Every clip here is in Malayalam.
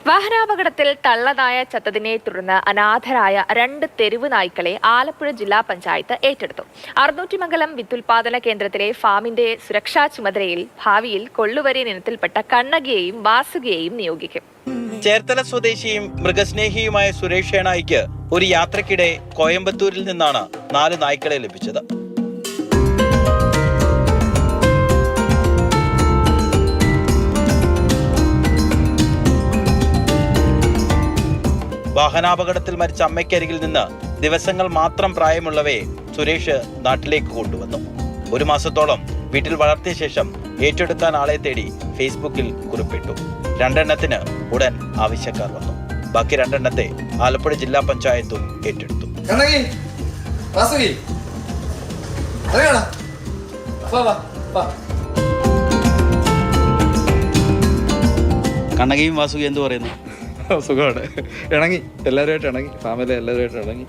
വാഹനാപകടത്തിൽ തള്ളനായ ചത്തതിനെ തുടർന്ന് അനാഥരായ 2 തെരുവ് നായ്ക്കളെ ആലപ്പുഴ ജില്ലാ പഞ്ചായത്ത് ഏറ്റെടുത്തു. അറുന്നൂറ്റിമംഗലം വിത്തുൽപാദന കേന്ദ്രത്തിലെ ഫാമിന്റെ സുരക്ഷാ ചുമതലയിൽ ഭാവിയിൽ കൊള്ളുവരിയൻ ഇനത്തിൽപ്പെട്ട കണ്ണകിയെയും വാസുകിയെയും നിയോഗിക്കും. ചേർത്തല സ്വദേശിയും മൃഗസ്നേഹിയുമായ സുരേഷ് ഷേണായിക്ക് ഒരു യാത്രക്കിടെ കോയമ്പത്തൂരിൽ നിന്നാണ് 4 നായ്ക്കളെ ലഭിച്ചത്. വാഹനാപകടത്തിൽ മരിച്ച അമ്മയ്ക്കരികിൽ നിന്ന് ദിവസങ്ങൾ മാത്രം പ്രായമുള്ളവയെ സുരേഷ് നാട്ടിലേക്ക് കൊണ്ടുവന്നു. 1 മാസത്തോളം വീട്ടിൽ വളർത്തിയ ശേഷം ഏറ്റെടുക്കാൻ ആളെ തേടി ഫേസ്ബുക്കിൽ കുറിപ്പിട്ടു. 2 എണ്ണത്തിന് ഉടൻ ആവശ്യക്കാർ വന്നു. ബാക്കി 2 എണ്ണത്തെ ആലപ്പുഴ ജില്ലാ പഞ്ചായത്തും ഏറ്റെടുത്തു. കണ്ണകിയും വാസുകി എന്ത് പറയുന്നു? സുഖമാണ്. ഇണങ്ങി, എല്ലാവരുമായിട്ട് ഇണങ്ങി, ഫാമിലി എല്ലാവരുമായിട്ട് ഇണങ്ങി.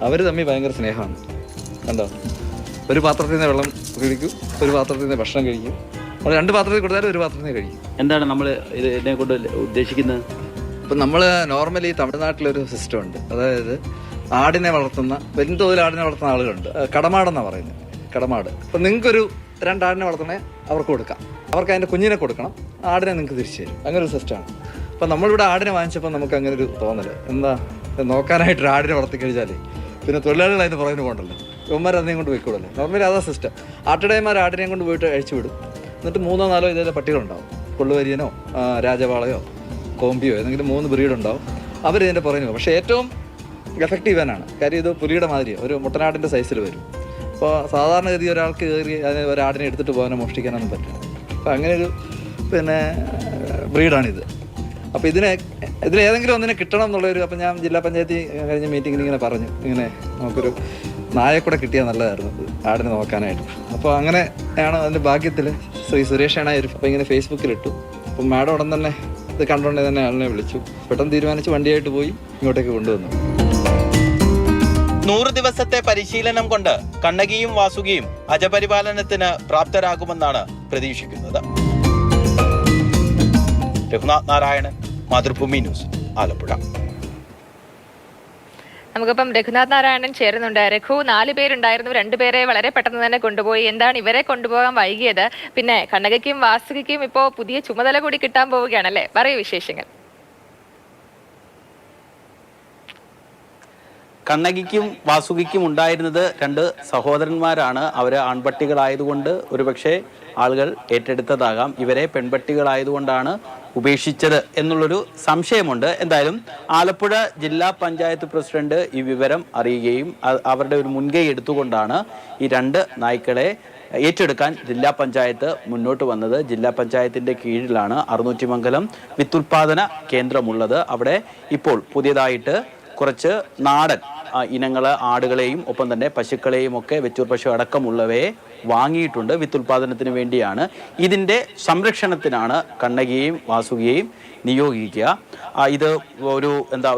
അവർ തമ്മിൽ ഭയങ്കര സ്നേഹമാണ്. കണ്ടോ, ഒരു പാത്രത്തിൽ നിന്ന് വെള്ളം കുടിക്കും, ഒരു പാത്രത്തിൽ നിന്ന് ഭക്ഷണം കഴിക്കും. നമ്മൾ 2 പാത്രത്തിൽ കൊടുത്താലും ഒരു പാത്രത്തിൽ നിന്ന് കഴിക്കും. എന്താണ് നമ്മൾ ഇതിനെ കൊണ്ട് ഉദ്ദേശിക്കുന്നത്? ഇപ്പം നമ്മൾ നോർമലി തമിഴ്നാട്ടിലൊരു സിസ്റ്റം ഉണ്ട്. അതായത് ആടിനെ വളർത്തുന്ന, വൻതോതിൽ ആടിനെ വളർത്തുന്ന ആളുകളുണ്ട്. കടമാടെന്നാണ് പറയുന്നത്, കടമാട്. അപ്പം നിങ്ങൾക്കൊരു 2 ആടിനെ വളർത്തണേ അവർക്ക് കൊടുക്കാം, അവർക്ക് അതിൻ്റെ കുഞ്ഞിനെ കൊടുക്കണം, ആടിനെ നിങ്ങൾക്ക് തിരിച്ചു തരും. അങ്ങനെ ഒരു സിസ്റ്റമാണ്. അപ്പം നമ്മളിവിടെ ആടിനെ വാങ്ങിച്ചപ്പോൾ നമുക്ക് അങ്ങനെ ഒരു തോന്നല്, എന്താ നോക്കാനായിട്ട് ആടിനെ വളർത്തി കഴിച്ചാലേ പിന്നെ തൊഴിലാളികൾ അതിന് പുറകിന് പോകണ്ടല്ലോ, ഇവന്മാർ അതിനെയും കൊണ്ട് പോയിക്കൂടല്ലോ. നോർമലി അതാ സിസ്റ്റം. ആട്ടിടയന്മാർ ആടിനെയും കൊണ്ട് പോയിട്ട് അഴിച്ചു വിടും. എന്നിട്ട് 3 4 ഇതേ പട്ടികളുണ്ടാവും. കൊള്ളുവരിയനോ രാജവാളയോ കോമ്പിയോ ഏതെങ്കിലും 3 ബ്രീഡുണ്ടാവും. അവരിതിൻ്റെ പുറകിന് പോകും. പക്ഷേ ഏറ്റവും എഫക്റ്റീവ് ഇവനാണ്. കാര്യം ഇത് പുലിയുടെ മാതിരിയോ ഒരു മുട്ടനാടിൻ്റെ സൈസിൽ വരും. അപ്പോൾ സാധാരണഗതി ഒരാൾക്ക് കയറി അതിന് ഒരാടിനെ എടുത്തിട്ട് പോകാനോ മോഷ്ടിക്കാനൊന്നും പറ്റില്ല. അപ്പോൾ അങ്ങനെയൊരു ബ്രീഡാണിത്. അപ്പോൾ ഇതിലേതെങ്കിലും ഒന്നിനെ കിട്ടണം എന്നുള്ളൊരു, അപ്പം ഞാൻ ജില്ലാ പഞ്ചായത്തിൽ കഴിഞ്ഞ മീറ്റിങ്ങിൽ ഇങ്ങനെ പറഞ്ഞു, ഇങ്ങനെ നമുക്കൊരു നായെ കൂടെ കിട്ടിയാൽ നല്ലതായിരുന്നു ആടിനെ നോക്കാനായിട്ട്. അപ്പോൾ അങ്ങനെയാണ് അതിൻ്റെ ഭാഗ്യത്തിൽ ശ്രീ സുരേഷ് ഷേണായി അപ്പോൾ ഇങ്ങനെ ഫേസ്ബുക്കിലിട്ടു. അപ്പം മാഡം ഉടൻ തന്നെ ഇത് കണ്ടുകൊണ്ടേ തന്നെ ആളിനെ വിളിച്ചു. പെട്ടെന്ന് തീരുമാനിച്ച് വണ്ടിയായിട്ട് പോയി ഇങ്ങോട്ടേക്ക് കൊണ്ടുവന്നു. 100 ദിവസത്തെ പരിശീലനം കൊണ്ട് കണ്ണകിയും വാസുകിയും അജപരിപാലനത്തിന് പ്രാപ്തരാകുമെന്നാണ് പ്രതീക്ഷിക്കുന്നത്. രഘുനാഥ് നാരായണൻ, മാതൃഭൂമി ന്യൂസ്, ആലപ്പുഴ. നമുക്കിപ്പം രഘുനാഥ് നാരായണൻ ചേരുന്നുണ്ട്. രഘു, 4 പേരുണ്ടായിരുന്നു, 2 പേരെ വളരെ പെട്ടെന്ന് തന്നെ കൊണ്ടുപോയി. എന്താണ് ഇവരെ കൊണ്ടുപോകാൻ വൈകിയത്? പിന്നെ കണ്ണകിക്കും വാസുകിക്കും ഇപ്പോൾ പുതിയ ചുമതല കൂടി കിട്ടാൻ പോവുകയാണല്ലേ, പറയൂ വിശേഷങ്ങൾ. കണ്ണകിക്കും വാസുകിക്കും ഉണ്ടായിരുന്നത് 2 സഹോദരന്മാരാണ്. അവർ ആൺപട്ടികളായതുകൊണ്ട് ഒരുപക്ഷെ ആളുകൾ ഏറ്റെടുത്തതാകാം. ഇവരെ പെൺപട്ടികളായതുകൊണ്ടാണ് ഉപേക്ഷിച്ചത് എന്നുള്ളൊരു സംശയമുണ്ട്. എന്തായാലും ആലപ്പുഴ ജില്ലാ പഞ്ചായത്ത് പ്രസിഡന്റ് ഈ വിവരം അറിയുകയും അവരുടെ ഒരു മുൻകൈ എടുത്തുകൊണ്ടാണ് ഈ 2 നായ്ക്കളെ ഏറ്റെടുക്കാൻ ജില്ലാ പഞ്ചായത്ത് മുന്നോട്ട് വന്നത്. ജില്ലാ പഞ്ചായത്തിൻ്റെ കീഴിലാണ് അറുന്നൂറ്റിമംഗലം വിത്തുൽപാദന കേന്ദ്രമുള്ളത്. അവിടെ ഇപ്പോൾ പുതിയതായിട്ട് കുറച്ച് നാടൻ ഇനങ്ങൾ, ആടുകളെയും ഒപ്പം തന്നെ പശുക്കളെയും ഒക്കെ വെച്ചൂർ പശു അടക്കമുള്ളവയെ വാങ്ങിയിട്ടുണ്ട്. വിത്തുൽപാദനത്തിന് വേണ്ടിയാണ്. ഇതിൻ്റെ സംരക്ഷണത്തിനാണ് കണ്ണകിയെയും വാസുകിയെയും നിയോഗിക്കുക. ഇത്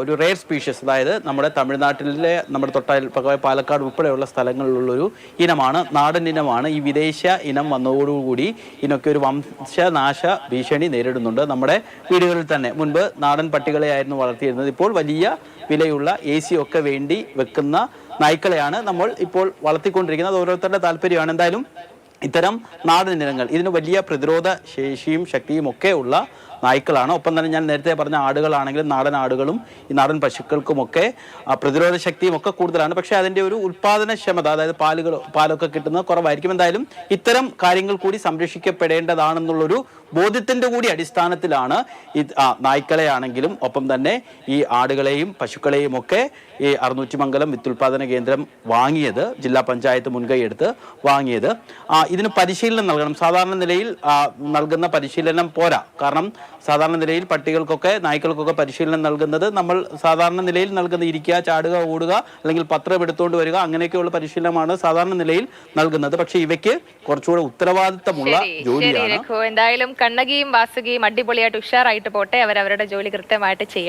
ഒരു റെയർ സ്പീഷ്യസ്, അതായത് നമ്മുടെ തമിഴ്നാട്ടിലെ നമ്മുടെ തൊട്ടയൽപ്പക്കമായ പാലക്കാട് ഉൾപ്പെടെയുള്ള സ്ഥലങ്ങളിലുള്ളൊരു ഇനമാണ്, നാടൻ ഇനമാണ്. ഈ വിദേശ ഇനം വന്നതോടുകൂടി ഇതിനൊക്കെ ഒരു വംശനാശ ഭീഷണി നേരിടുന്നുണ്ട്. നമ്മുടെ വീടുകളിൽ തന്നെ മുൻപ് നാടൻ പട്ടികളെയായിരുന്നു വളർത്തിയിരുന്നത്. ഇപ്പോൾ വലിയ വിലയുള്ള AC ഒക്കെ വേണ്ടി വെക്കുന്ന നായ്ക്കളെയാണ് നമ്മൾ ഇപ്പോൾ വളർത്തിക്കൊണ്ടിരിക്കുന്നത്. ഓരോരുത്തരുടെ താല്പര്യമാണ്. എന്തായാലും ഇത്തരം നാടൻ ഇനങ്ങൾ ഇതിന് വലിയ പ്രതിരോധ ശേഷിയും ശക്തിയും ഒക്കെ ഉള്ള നായ്ക്കളാണ്. ഒപ്പം തന്നെ ഞാൻ നേരത്തെ പറഞ്ഞ ആടുകളാണെങ്കിലും നാടൻ ആടുകളും ഈ നാടൻ പശുക്കൾക്കുമൊക്കെ പ്രതിരോധ ശക്തിയും ഒക്കെ കൂടുതലാണ്. പക്ഷേ അതിൻ്റെ ഒരു ഉൽപാദനക്ഷമത, അതായത് പാലൊക്കെ കിട്ടുന്നത് കുറവായിരിക്കും. എന്തായാലും ഇത്തരം കാര്യങ്ങൾ കൂടി സംരക്ഷിക്കപ്പെടേണ്ടതാണെന്നുള്ളൊരു ബോധ്യത്തിൻ്റെ കൂടി അടിസ്ഥാനത്തിലാണ് ഈ നായ്ക്കളെ ആണെങ്കിലും ഒപ്പം തന്നെ ഈ ആടുകളെയും പശുക്കളെയും ഒക്കെ ഈ അറുന്നൂറ്റിമംഗലം വിത്തുൽപാദന കേന്ദ്രം വാങ്ങിയത്. ജില്ലാ പഞ്ചായത്ത് മുൻകൈ എടുത്ത് വാങ്ങിയത്. ഇതിന് പരിശീലനം നൽകണം. സാധാരണ നിലയിൽ നൽകുന്ന പരിശീലനം പോരാ. കാരണം സാധാരണ നിലയിൽ പട്ടികൾക്കൊക്കെ നായ്ക്കൾക്കൊക്കെ പരിശീലനം നൽകുന്നത് നമ്മൾ സാധാരണ നിലയിൽ നൽകുന്ന ഇരിക്കുക, ചാടുക, ഓടുക, അല്ലെങ്കിൽ പത്രം എടുത്തുകൊണ്ട് വരിക, അങ്ങനെയൊക്കെയുള്ള പരിശീലനമാണ് സാധാരണ നിലയിൽ നൽകുന്നത്. പക്ഷെ ഇവയ്ക്ക് കുറച്ചുകൂടെ ഉത്തരവാദിത്തമുള്ള ജോലിയാണ്. എന്തായാലും കണ്ണകിയും വാസുകിയും അടിപൊളിയായിട്ട് ഉഷാറായിട്ട് പോട്ടെ. അവരവരുടെ ജോലി കൃത്യമായിട്ട് ചെയ്യട്ടെ.